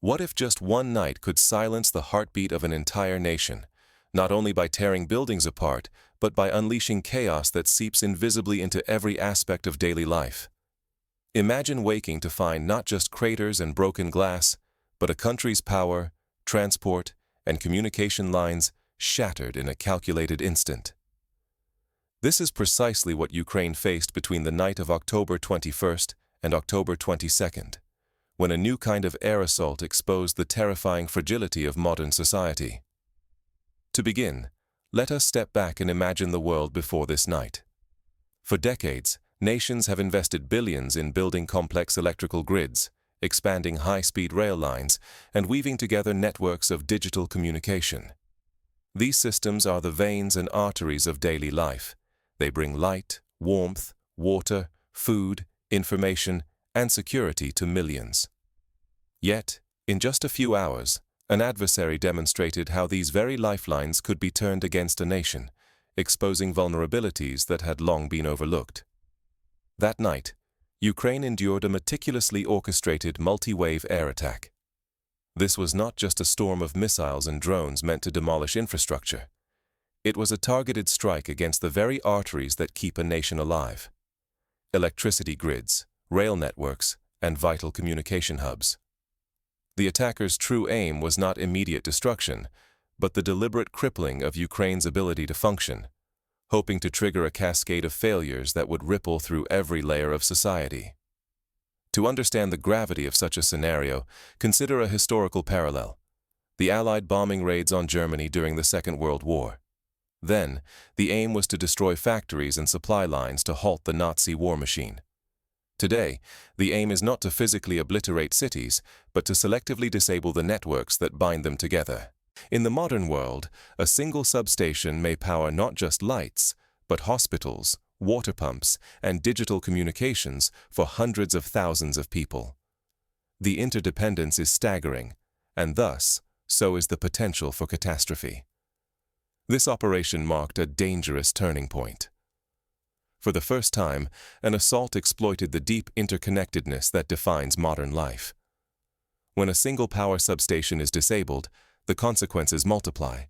What if just one night could silence the heartbeat of an entire nation, not only by tearing buildings apart, but by unleashing chaos that seeps invisibly into every aspect of daily life? Imagine waking to find not just craters and broken glass, but a country's power, transport, and communication lines shattered in a calculated instant. This is precisely what Ukraine faced between the night of October 21st and October 22nd, when a new kind of air assault exposed the terrifying fragility of modern society. To begin, let us step back and imagine the world before this night. For decades, nations have invested billions in building complex electrical grids, expanding high-speed rail lines, and weaving together networks of digital communication. These systems are the veins and arteries of daily life. They bring light, warmth, water, food, information, and security to millions. Yet, in just a few hours, an adversary demonstrated how these very lifelines could be turned against a nation, exposing vulnerabilities that had long been overlooked. That night, Ukraine endured a meticulously orchestrated multi-wave air attack. This was not just a storm of missiles and drones meant to demolish infrastructure. It was a targeted strike against the very arteries that keep a nation alive: electricity grids, rail networks, and vital communication hubs. The attacker's true aim was not immediate destruction, but the deliberate crippling of Ukraine's ability to function, hoping to trigger a cascade of failures that would ripple through every layer of society. To understand the gravity of such a scenario, consider a historical parallel: the Allied bombing raids on Germany during the Second World War. Then, the aim was to destroy factories and supply lines to halt the Nazi war machine. Today, the aim is not to physically obliterate cities, but to selectively disable the networks that bind them together. In the modern world, a single substation may power not just lights, but hospitals, water pumps, and digital communications for hundreds of thousands of people. The interdependence is staggering, and thus, so is the potential for catastrophe. This operation marked a dangerous turning point. For the first time, an assault exploited the deep interconnectedness that defines modern life. When a single power substation is disabled, the consequences multiply.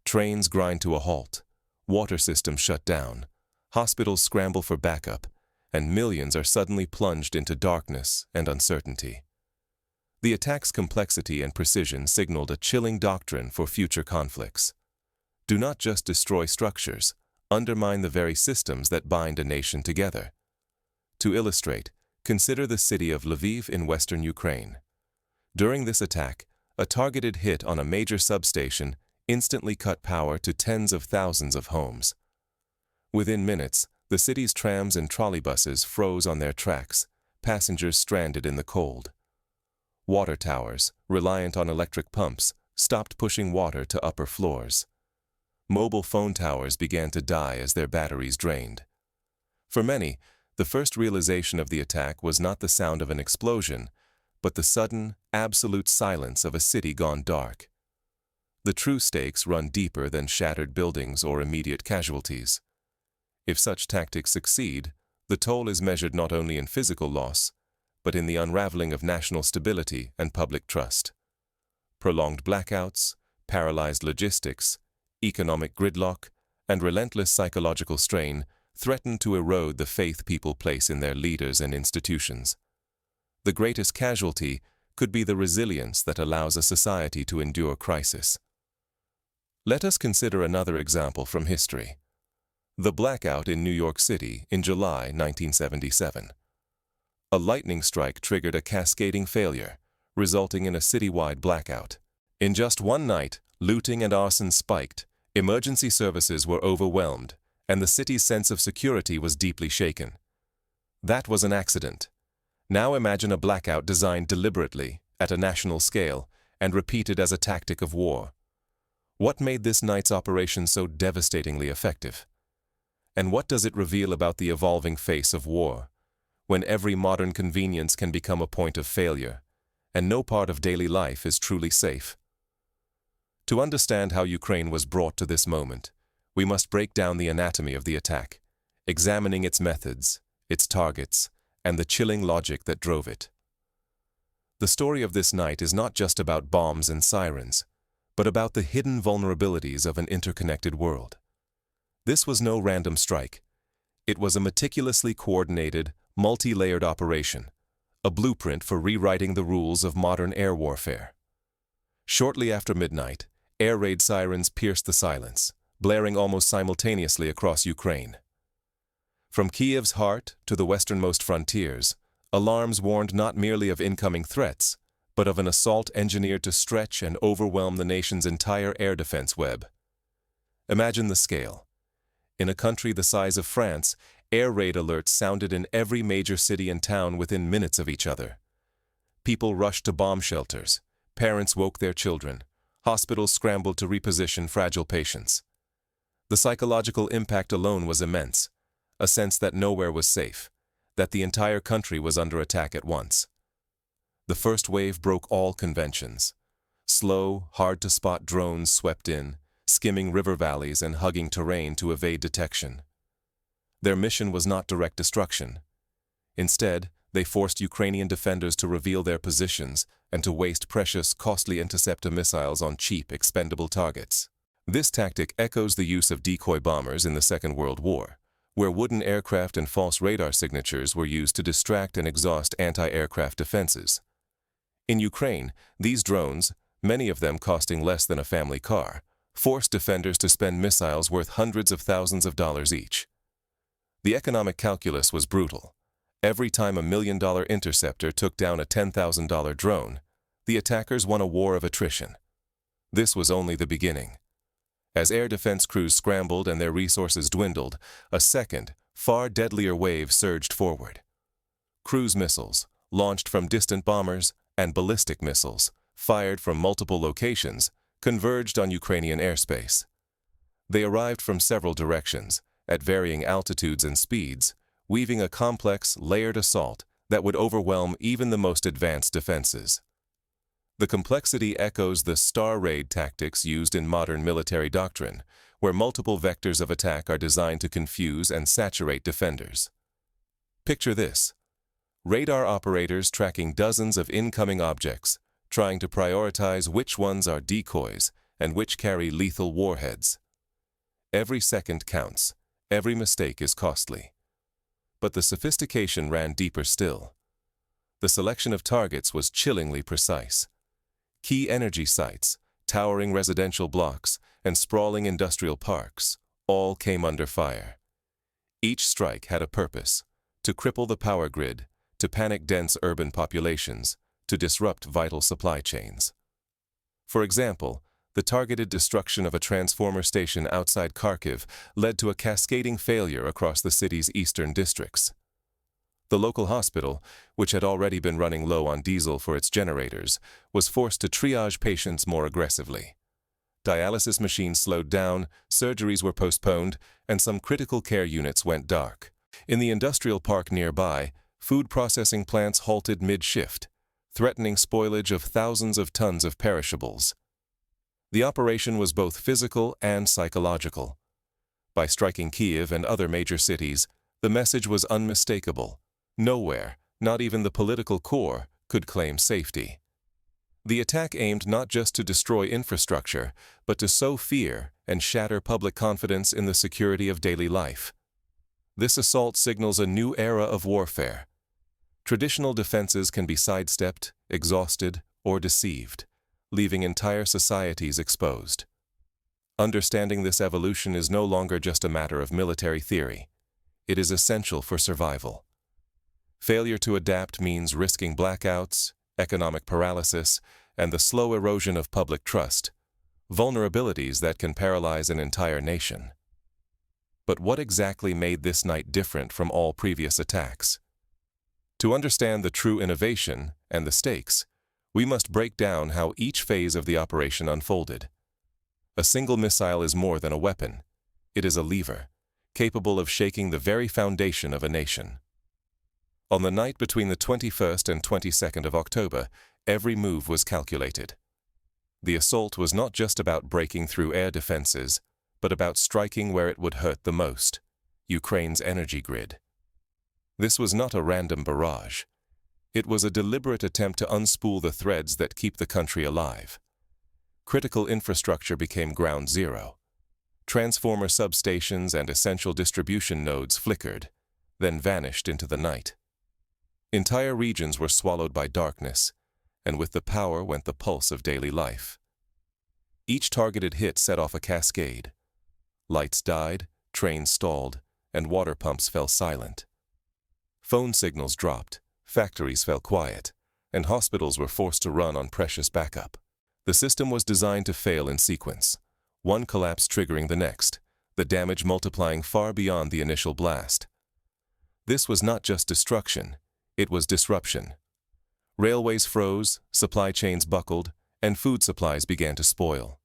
Trains grind to a halt, water systems shut down, hospitals scramble for backup, and millions are suddenly plunged into darkness and uncertainty. The attack's complexity and precision signaled a chilling doctrine for future conflicts. Do not just destroy structures, undermine the very systems that bind a nation together. To illustrate, consider the city of Lviv in western Ukraine. During this attack, a targeted hit on a major substation instantly cut power to tens of thousands of homes. Within minutes, the city's trams and trolleybuses froze on their tracks, passengers stranded in the cold. Water towers, reliant on electric pumps, stopped pushing water to upper floors. Mobile phone towers began to die as their batteries drained. For many, the first realization of the attack was not the sound of an explosion, but the sudden, absolute silence of a city gone dark. The true stakes run deeper than shattered buildings or immediate casualties. If such tactics succeed, the toll is measured not only in physical loss, but in the unraveling of national stability and public trust. Prolonged blackouts, paralyzed logistics, economic gridlock, and relentless psychological strain threaten to erode the faith people place in their leaders and institutions. The greatest casualty could be the resilience that allows a society to endure crisis. Let us consider another example from history: the blackout in New York City in July 1977. A lightning strike triggered a cascading failure, resulting in a citywide blackout. In just one night, looting and arson spiked, emergency services were overwhelmed, and the city's sense of security was deeply shaken. That was an accident. Now imagine a blackout designed deliberately, at a national scale, and repeated as a tactic of war. What made this night's operation so devastatingly effective? And what does it reveal about the evolving face of war, when every modern convenience can become a point of failure, and no part of daily life is truly safe? To understand how Ukraine was brought to this moment, we must break down the anatomy of the attack, examining its methods, its targets, and the chilling logic that drove it. The story of this night is not just about bombs and sirens, but about the hidden vulnerabilities of an interconnected world. This was no random strike. It was a meticulously coordinated, multi-layered operation, a blueprint for rewriting the rules of modern air warfare. Shortly after midnight, air raid sirens pierced the silence, blaring almost simultaneously across Ukraine. From Kiev's heart to the westernmost frontiers, alarms warned not merely of incoming threats, but of an assault engineered to stretch and overwhelm the nation's entire air defense web. Imagine the scale. In a country the size of France, air raid alerts sounded in every major city and town within minutes of each other. People rushed to bomb shelters, parents woke their children, hospitals scrambled to reposition fragile patients. The psychological impact alone was immense, a sense that nowhere was safe, that the entire country was under attack at once. The first wave broke all conventions. Slow, hard-to-spot drones swept in, skimming river valleys and hugging terrain to evade detection. Their mission was not direct destruction. Instead, they forced Ukrainian defenders to reveal their positions and to waste precious, costly interceptor missiles on cheap, expendable targets. This tactic echoes the use of decoy bombers in the Second World War, where wooden aircraft and false radar signatures were used to distract and exhaust anti-aircraft defenses. In Ukraine, these drones, many of them costing less than a family car, forced defenders to spend missiles worth hundreds of thousands of dollars each. The economic calculus was brutal. Every time a $1 million interceptor took down a $10,000 drone, the attackers won a war of attrition. This was only the beginning. As air defense crews scrambled and their resources dwindled, a second, far deadlier wave surged forward. Cruise missiles, launched from distant bombers, and ballistic missiles, fired from multiple locations, converged on Ukrainian airspace. They arrived from several directions, at varying altitudes and speeds, weaving a complex, layered assault that would overwhelm even the most advanced defenses. The complexity echoes the star raid tactics used in modern military doctrine, where multiple vectors of attack are designed to confuse and saturate defenders. Picture this: radar operators tracking dozens of incoming objects, trying to prioritize which ones are decoys and which carry lethal warheads. Every second counts. Every mistake is costly. But the sophistication ran deeper still. The selection of targets was chillingly precise. Key energy sites, towering residential blocks, and sprawling industrial parks all came under fire. Each strike had a purpose: to cripple the power grid, to panic dense urban populations, to disrupt vital supply chains. For example, the targeted destruction of a transformer station outside Kharkiv led to a cascading failure across the city's eastern districts. The local hospital, which had already been running low on diesel for its generators, was forced to triage patients more aggressively. Dialysis machines slowed down, surgeries were postponed, and some critical care units went dark. In the industrial park nearby, food processing plants halted mid-shift, threatening spoilage of thousands of tons of perishables. The operation was both physical and psychological. By striking Kiev and other major cities, the message was unmistakable. Nowhere, not even the political core, could claim safety. The attack aimed not just to destroy infrastructure, but to sow fear and shatter public confidence in the security of daily life. This assault signals a new era of warfare. Traditional defenses can be sidestepped, exhausted, or deceived, leaving entire societies exposed. Understanding this evolution is no longer just a matter of military theory. It is essential for survival. Failure to adapt means risking blackouts, economic paralysis, and the slow erosion of public trust, vulnerabilities that can paralyze an entire nation. But what exactly made this night different from all previous attacks? To understand the true innovation and the stakes, we must break down how each phase of the operation unfolded. A single missile is more than a weapon. It is a lever, capable of shaking the very foundation of a nation. On the night between the 21st and 22nd of October, every move was calculated. The assault was not just about breaking through air defenses, but about striking where it would hurt the most: Ukraine's energy grid. This was not a random barrage. It was a deliberate attempt to unspool the threads that keep the country alive. Critical infrastructure became ground zero. Transformer substations and essential distribution nodes flickered, then vanished into the night. Entire regions were swallowed by darkness, and with the power went the pulse of daily life. Each targeted hit set off a cascade. Lights died, trains stalled, and water pumps fell silent. Phone signals dropped, factories fell quiet, and hospitals were forced to run on precious backup. The system was designed to fail in sequence, one collapse triggering the next, the damage multiplying far beyond the initial blast. This was not just destruction, it was disruption. Railways froze, supply chains buckled, and food supplies began to spoil.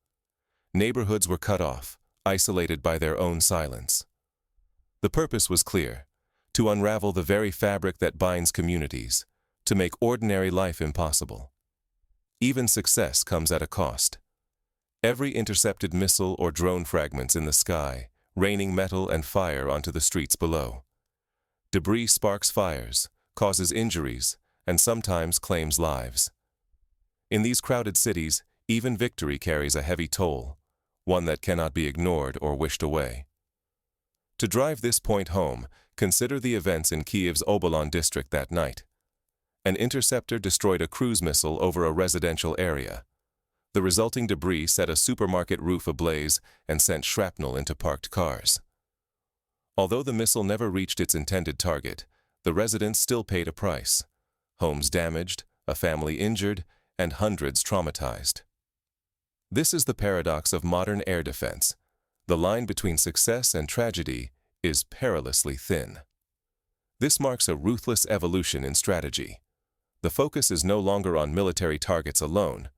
Neighborhoods were cut off, isolated by their own silence. The purpose was clear: to unravel the very fabric that binds communities, to make ordinary life impossible. Even success comes at a cost. Every intercepted missile or drone fragments in the sky, raining metal and fire onto the streets below. Debris sparks fires, causes injuries, and sometimes claims lives. In these crowded cities, even victory carries a heavy toll, one that cannot be ignored or wished away. To drive this point home, consider the events in Kiev's Obolon district that night. An interceptor destroyed a cruise missile over a residential area. The resulting debris set a supermarket roof ablaze and sent shrapnel into parked cars. Although the missile never reached its intended target, the residents still paid a price: homes damaged, a family injured, and hundreds traumatized. This is the paradox of modern air defense. The line between success and tragedy is perilously thin. This marks a ruthless evolution in strategy. The focus is no longer on military targets alone,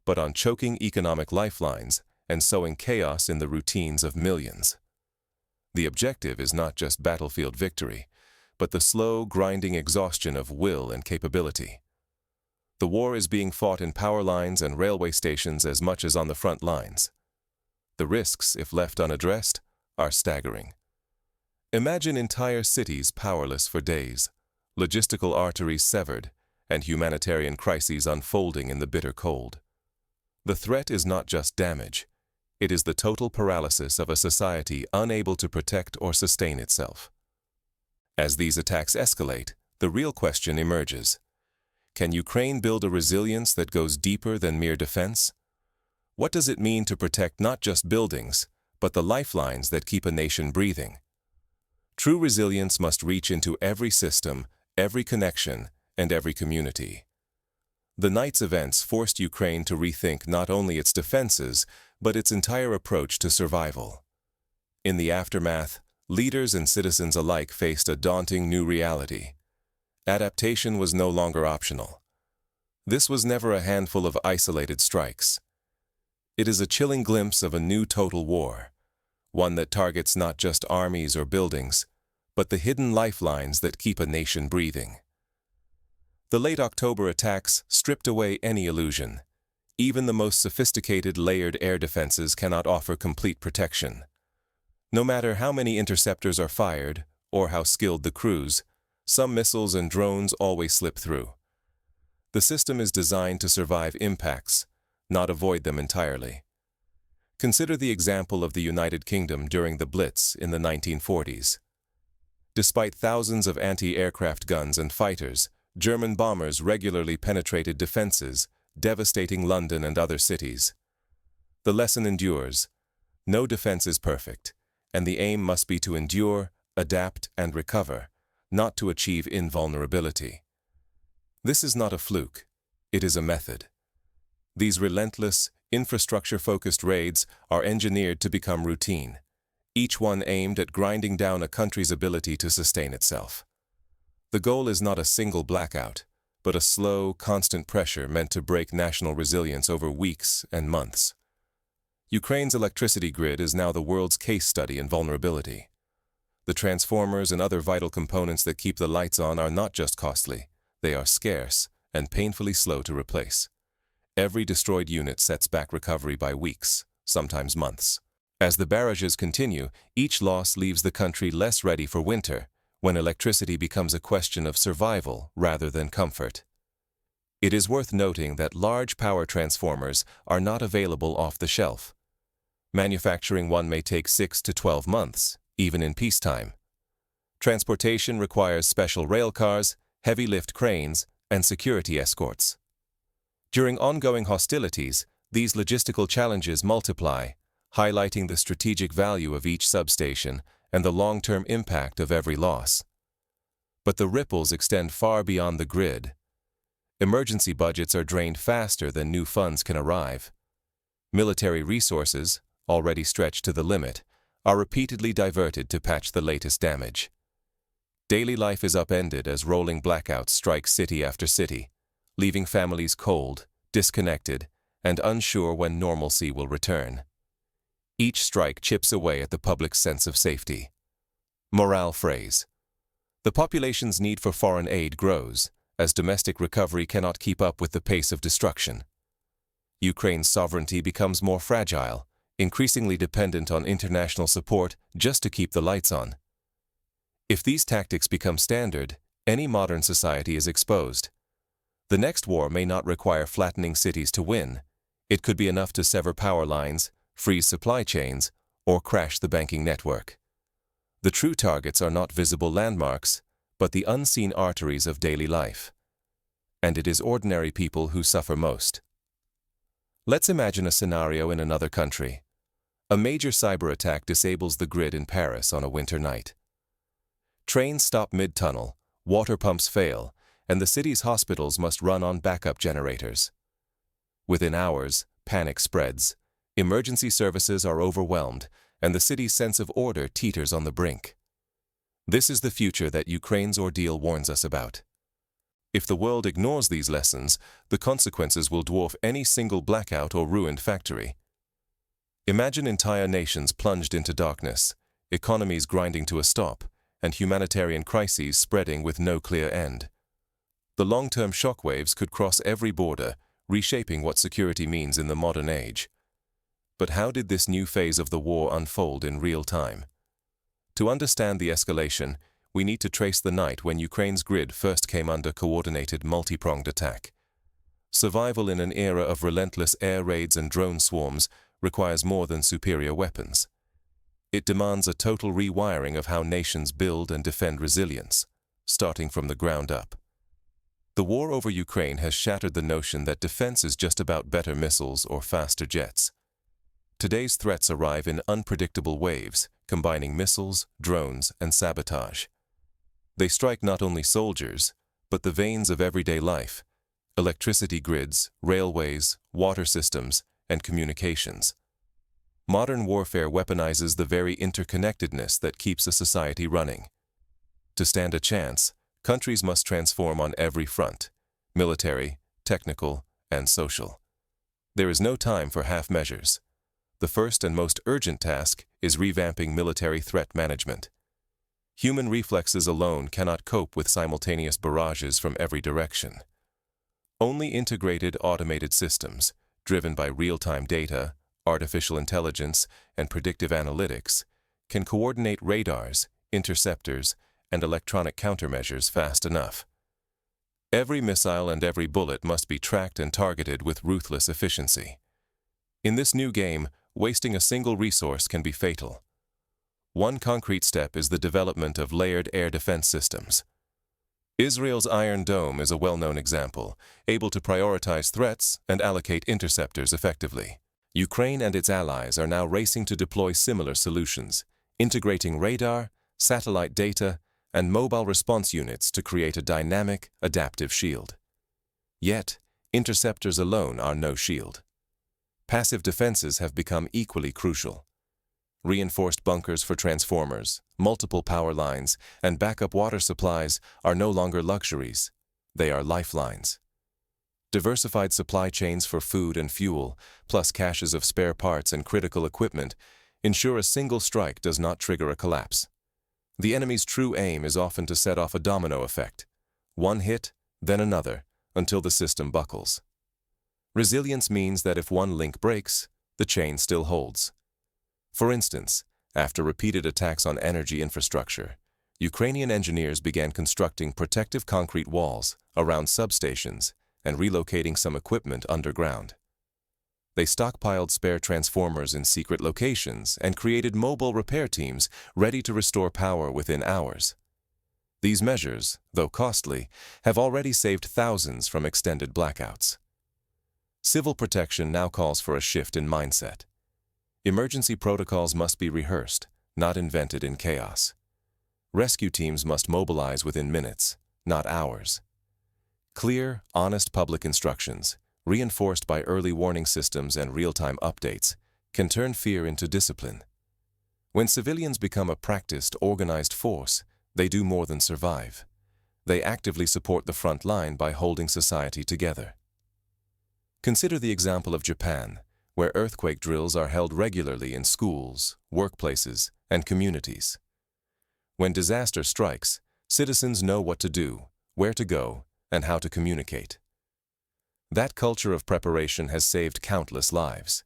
but on choking economic lifelines and sowing chaos in the routines of millions. The objective is not just battlefield victory, but the slow, grinding exhaustion of will and capability. The war is being fought in power lines and railway stations as much as on the front lines. The risks, if left unaddressed, are staggering. Imagine entire cities powerless for days, logistical arteries severed, and humanitarian crises unfolding in the bitter cold. The threat is not just damage. It is the total paralysis of a society unable to protect or sustain itself. As these attacks escalate, the real question emerges: can Ukraine build a resilience that goes deeper than mere defense? What does it mean to protect not just buildings, but the lifelines that keep a nation breathing? True resilience must reach into every system, every connection, and every community. The night's events forced Ukraine to rethink not only its defenses, but its entire approach to survival. In the aftermath, leaders and citizens alike faced a daunting new reality. Adaptation was no longer optional. This was never a handful of isolated strikes. It is a chilling glimpse of a new total war, one that targets not just armies or buildings, but the hidden lifelines that keep a nation breathing. The late October attacks stripped away any illusion. Even the most sophisticated layered air defenses cannot offer complete protection. No matter how many interceptors are fired, or how skilled the crews, some missiles and drones always slip through. The system is designed to survive impacts, not avoid them entirely. Consider the example of the United Kingdom during the Blitz in the 1940s. Despite thousands of anti-aircraft guns and fighters, German bombers regularly penetrated defenses, devastating London and other cities. The lesson endures: no defense is perfect, and the aim must be to endure, adapt, and recover, not to achieve invulnerability. This is not a fluke, it is a method. These relentless, infrastructure-focused raids are engineered to become routine, each one aimed at grinding down a country's ability to sustain itself. The goal is not a single blackout, but a slow, constant pressure meant to break national resilience over weeks and months. Ukraine's electricity grid is now the world's case study in vulnerability. The transformers and other vital components that keep the lights on are not just costly, they are scarce and painfully slow to replace. Every destroyed unit sets back recovery by weeks, sometimes months. As the barrages continue, each loss leaves the country less ready for winter, when electricity becomes a question of survival rather than comfort. It is worth noting that large power transformers are not available off the shelf. Manufacturing one may take 6 to 12 months, even in peacetime. Transportation requires special rail cars, heavy lift cranes, and security escorts. During ongoing hostilities, these logistical challenges multiply, highlighting the strategic value of each substation and the long-term impact of every loss. But the ripples extend far beyond the grid. Emergency budgets are drained faster than new funds can arrive. Military resources, already stretched to the limit, are repeatedly diverted to patch the latest damage. Daily life is upended as rolling blackouts strike city after city, leaving families cold, disconnected, and unsure when normalcy will return. Each strike chips away at the public's sense of safety. Morale phrase. The population's need for foreign aid grows, as domestic recovery cannot keep up with the pace of destruction. Ukraine's sovereignty becomes more fragile, increasingly dependent on international support just to keep the lights on. If these tactics become standard, any modern society is exposed. The next war may not require flattening cities to win. It could be enough to sever power lines, freeze supply chains, or crash the banking network. The true targets are not visible landmarks, but the unseen arteries of daily life. And it is ordinary people who suffer most. Let's imagine a scenario in another country. A major cyber attack disables the grid in Paris on a winter night. Trains stop mid-tunnel, water pumps fail, and the city's hospitals must run on backup generators. Within hours, panic spreads. Emergency services are overwhelmed, and the city's sense of order teeters on the brink. This is the future that Ukraine's ordeal warns us about. If the world ignores these lessons, the consequences will dwarf any single blackout or ruined factory. Imagine entire nations plunged into darkness, economies grinding to a stop, and humanitarian crises spreading with no clear end. The long-term shockwaves could cross every border, reshaping what security means in the modern age. But how did this new phase of the war unfold in real time? To understand the escalation, we need to trace the night when Ukraine's grid first came under coordinated multi-pronged attack. Survival in an era of relentless air raids and drone swarms requires more than superior weapons. It demands a total rewiring of how nations build and defend resilience, starting from the ground up. The war over Ukraine has shattered the notion that defense is just about better missiles or faster jets. Today's threats arrive in unpredictable waves, combining missiles, drones, and sabotage. They strike not only soldiers, but the veins of everyday life: electricity grids, railways, water systems, and communications. Modern warfare weaponizes the very interconnectedness that keeps a society running. To stand a chance, countries must transform on every front: military, technical, and social. There is no time for half measures. The first and most urgent task is revamping military threat management. Human reflexes alone cannot cope with simultaneous barrages from every direction. Only integrated automated systems, driven by real-time data, artificial intelligence, and predictive analytics, can coordinate radars, interceptors, and electronic countermeasures fast enough. Every missile and every bullet must be tracked and targeted with ruthless efficiency. In this new game, wasting a single resource can be fatal. One concrete step is the development of layered air defense systems. Israel's Iron Dome is a well-known example, able to prioritize threats and allocate interceptors effectively. Ukraine and its allies are now racing to deploy similar solutions, integrating radar, satellite data, and mobile response units to create a dynamic, adaptive shield. Yet, interceptors alone are no shield. Passive defenses have become equally crucial. Reinforced bunkers for transformers, multiple power lines, and backup water supplies are no longer luxuries. They are lifelines. Diversified supply chains for food and fuel, plus caches of spare parts and critical equipment, ensure a single strike does not trigger a collapse. The enemy's true aim is often to set off a domino effect: one hit, then another, until the system buckles. Resilience means that if one link breaks, the chain still holds. For instance, after repeated attacks on energy infrastructure, Ukrainian engineers began constructing protective concrete walls around substations and relocating some equipment underground. They stockpiled spare transformers in secret locations and created mobile repair teams ready to restore power within hours. These measures, though costly, have already saved thousands from extended blackouts. Civil protection now calls for a shift in mindset. Emergency protocols must be rehearsed, not invented in chaos. Rescue teams must mobilize within minutes, not hours. Clear, honest public instructions, reinforced by early warning systems and real-time updates, can turn fear into discipline. When civilians become a practiced, organized force, they do more than survive. They actively support the front line by holding society together. Consider the example of Japan, where earthquake drills are held regularly in schools, workplaces, and communities. When disaster strikes, citizens know what to do, where to go, and how to communicate. That culture of preparation has saved countless lives.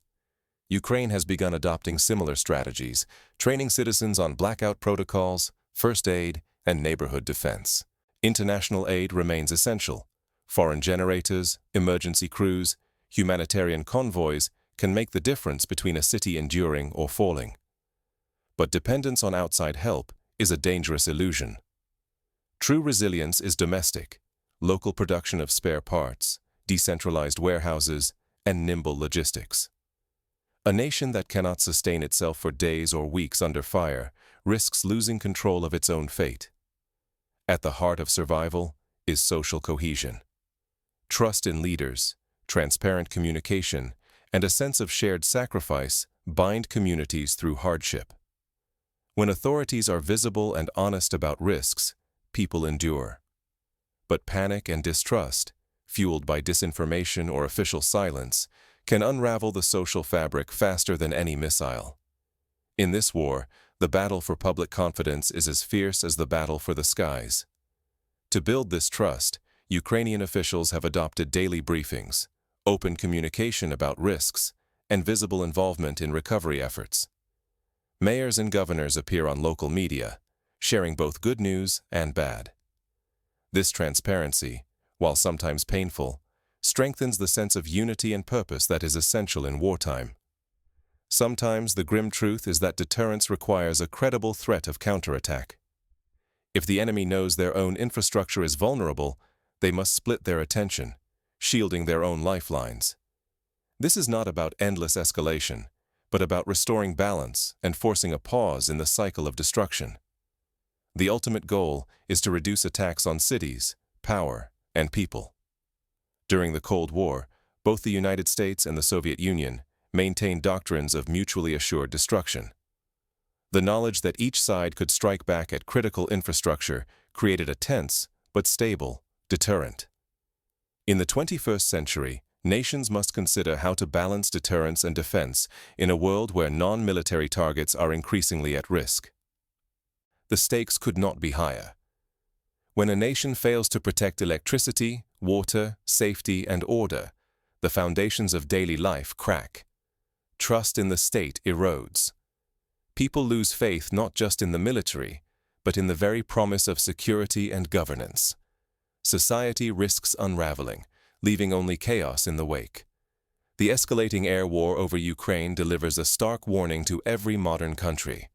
Ukraine has begun adopting similar strategies, training citizens on blackout protocols, first aid, and neighborhood defense. International aid remains essential. Foreign generators, emergency crews, humanitarian convoys can make the difference between a city enduring or falling. But dependence on outside help is a dangerous illusion. True resilience is domestic, local production of spare parts, decentralized warehouses, and nimble logistics. A nation that cannot sustain itself for days or weeks under fire risks losing control of its own fate. At the heart of survival is social cohesion. Trust in leaders, transparent communication, and a sense of shared sacrifice bind communities through hardship. When authorities are visible and honest about risks, people endure. But panic and distrust, fueled by disinformation or official silence, can unravel the social fabric faster than any missile. In this war, the battle for public confidence is as fierce as the battle for the skies. To build this trust, Ukrainian officials have adopted daily briefings, open communication about risks, and visible involvement in recovery efforts. Mayors and governors appear on local media, sharing both good news and bad. This transparency, while sometimes painful, strengthens the sense of unity and purpose that is essential in wartime. Sometimes the grim truth is that deterrence requires a credible threat of counterattack. If the enemy knows their own infrastructure is vulnerable, they must split their attention, shielding their own lifelines. This is not about endless escalation, but about restoring balance and forcing a pause in the cycle of destruction. The ultimate goal is to reduce attacks on cities, power, and people. During the Cold War, both the United States and the Soviet Union maintained doctrines of mutually assured destruction. The knowledge that each side could strike back at critical infrastructure created a tense, but stable, deterrent. In the 21st century, nations must consider how to balance deterrence and defense in a world where non-military targets are increasingly at risk. The stakes could not be higher. When a nation fails to protect electricity, water, safety, and order, the foundations of daily life crack. Trust in the state erodes. People lose faith not just in the military, but in the very promise of security and governance. Society risks unraveling, leaving only chaos in the wake. The escalating air war over Ukraine delivers a stark warning to every modern country.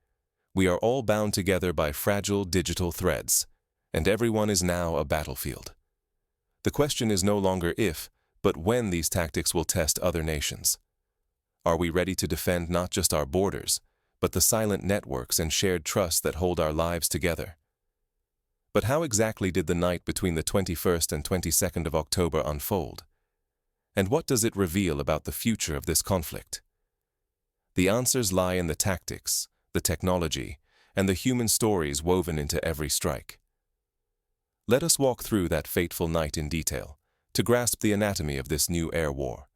We are all bound together by fragile digital threads, and everyone is now a battlefield. The question is no longer if, but when these tactics will test other nations. Are we ready to defend not just our borders, but the silent networks and shared trust that hold our lives together? But how exactly did the night between the 21st and 22nd of October unfold? And what does it reveal about the future of this conflict? The answers lie in the tactics, the technology, and the human stories woven into every strike. Let us walk through that fateful night in detail, to grasp the anatomy of this new air war.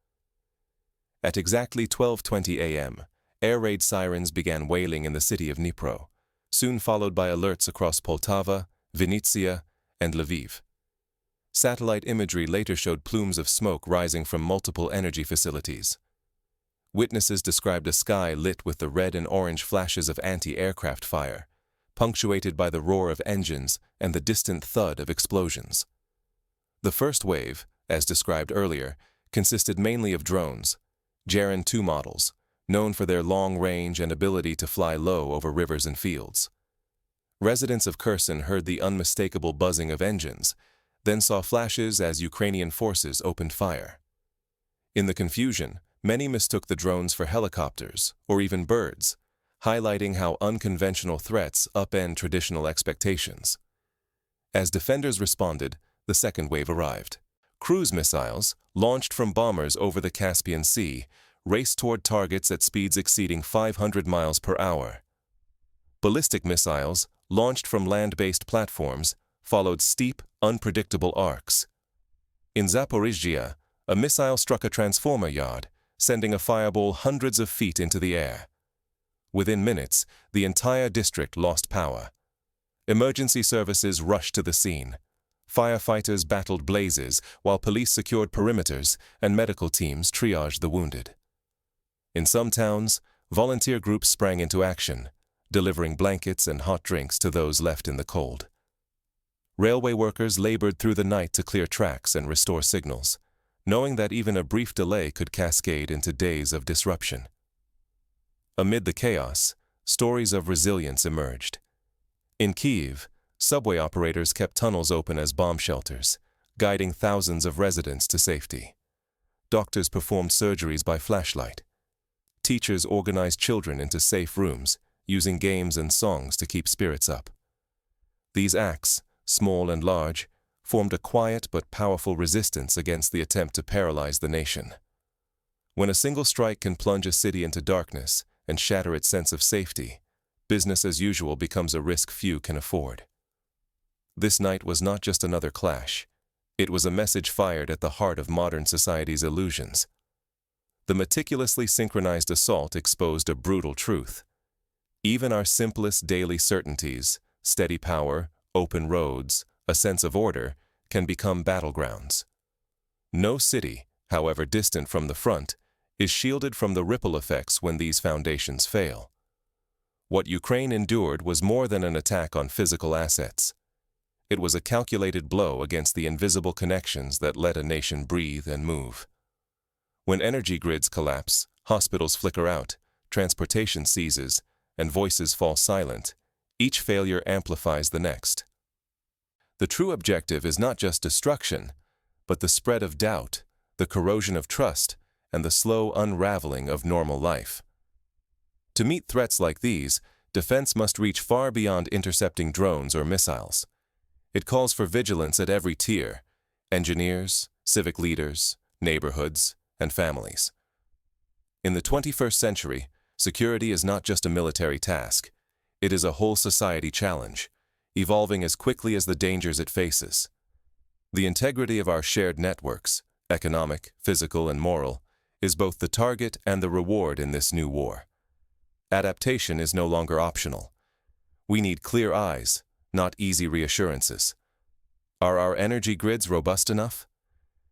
At exactly 12:20 a.m., air raid sirens began wailing in the city of Dnipro, soon followed by alerts across Poltava, Vinnytsia, and Lviv. Satellite imagery later showed plumes of smoke rising from multiple energy facilities. Witnesses described a sky lit with the red and orange flashes of anti-aircraft fire, punctuated by the roar of engines and the distant thud of explosions. The first wave, as described earlier, consisted mainly of drones, Gerin 2 models, known for their long range and ability to fly low over rivers and fields. Residents of Kherson heard the unmistakable buzzing of engines, then saw flashes as Ukrainian forces opened fire. In the confusion, many mistook the drones for helicopters or even birds, highlighting how unconventional threats upend traditional expectations. As defenders responded, the second wave arrived. Cruise missiles, launched from bombers over the Caspian Sea, raced toward targets at speeds exceeding 500 miles per hour. Ballistic missiles, launched from land-based platforms, followed steep, unpredictable arcs. In Zaporizhzhia, a missile struck a transformer yard, sending a fireball hundreds of feet into the air. Within minutes, the entire district lost power. Emergency services rushed to the scene. Firefighters battled blazes, while police secured perimeters and medical teams triaged the wounded. In some towns, volunteer groups sprang into action, delivering blankets and hot drinks to those left in the cold. Railway workers labored through the night to clear tracks and restore signals, knowing that even a brief delay could cascade into days of disruption. Amid the chaos, stories of resilience emerged. In Kyiv, subway operators kept tunnels open as bomb shelters, guiding thousands of residents to safety. Doctors performed surgeries by flashlight. Teachers organized children into safe rooms, using games and songs to keep spirits up. These acts, small and large, formed a quiet but powerful resistance against the attempt to paralyze the nation. When a single strike can plunge a city into darkness and shatter its sense of safety, business as usual becomes a risk few can afford. This night was not just another clash. It was a message fired at the heart of modern society's illusions. The meticulously synchronized assault exposed a brutal truth. Even our simplest daily certainties, steady power, open roads, a sense of order, can become battlegrounds. No city, however distant from the front, is shielded from the ripple effects when these foundations fail. What Ukraine endured was more than an attack on physical assets. It was a calculated blow against the invisible connections that let a nation breathe and move. When energy grids collapse, hospitals flicker out, transportation ceases, and voices fall silent, each failure amplifies the next. The true objective is not just destruction, but the spread of doubt, the corrosion of trust, and the slow unraveling of normal life. To meet threats like these, defense must reach far beyond intercepting drones or missiles. It calls for vigilance at every tier: engineers, civic leaders, neighborhoods, and families. In the 21st century, security is not just a military task. It is a whole society challenge, evolving as quickly as the dangers it faces. The integrity of our shared networks, economic, physical, and moral, is both the target and the reward in this new war. Adaptation is no longer optional. We need clear eyes, not easy reassurances. Are our energy grids robust enough?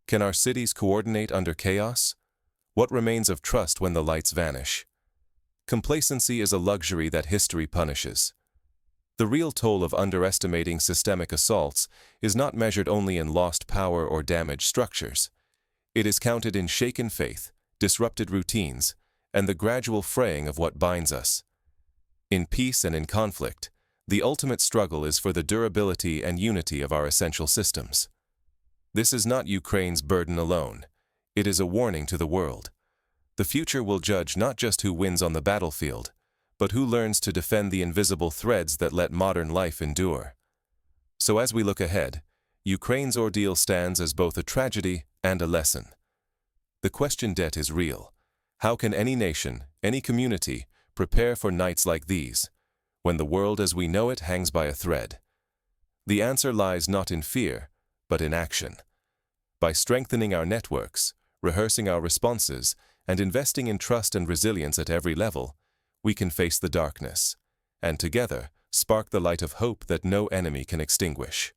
Can our cities coordinate under chaos? What remains of trust when the lights vanish? Complacency is a luxury that history punishes. The real toll of underestimating systemic assaults is not measured only in lost power or damaged structures. It is counted in shaken faith, disrupted routines, and the gradual fraying of what binds us. In peace and in conflict, the ultimate struggle is for the durability and unity of our essential systems. This is not Ukraine's burden alone. It is a warning to the world. The future will judge not just who wins on the battlefield, but who learns to defend the invisible threads that let modern life endure. So as we look ahead, Ukraine's ordeal stands as both a tragedy and a lesson. The question debt is real. How can any nation, any community, prepare for nights like these, when the world as we know it hangs by a thread? The answer lies not in fear, but in action. By strengthening our networks, rehearsing our responses, and investing in trust and resilience at every level, we can face the darkness, and together spark the light of hope that no enemy can extinguish.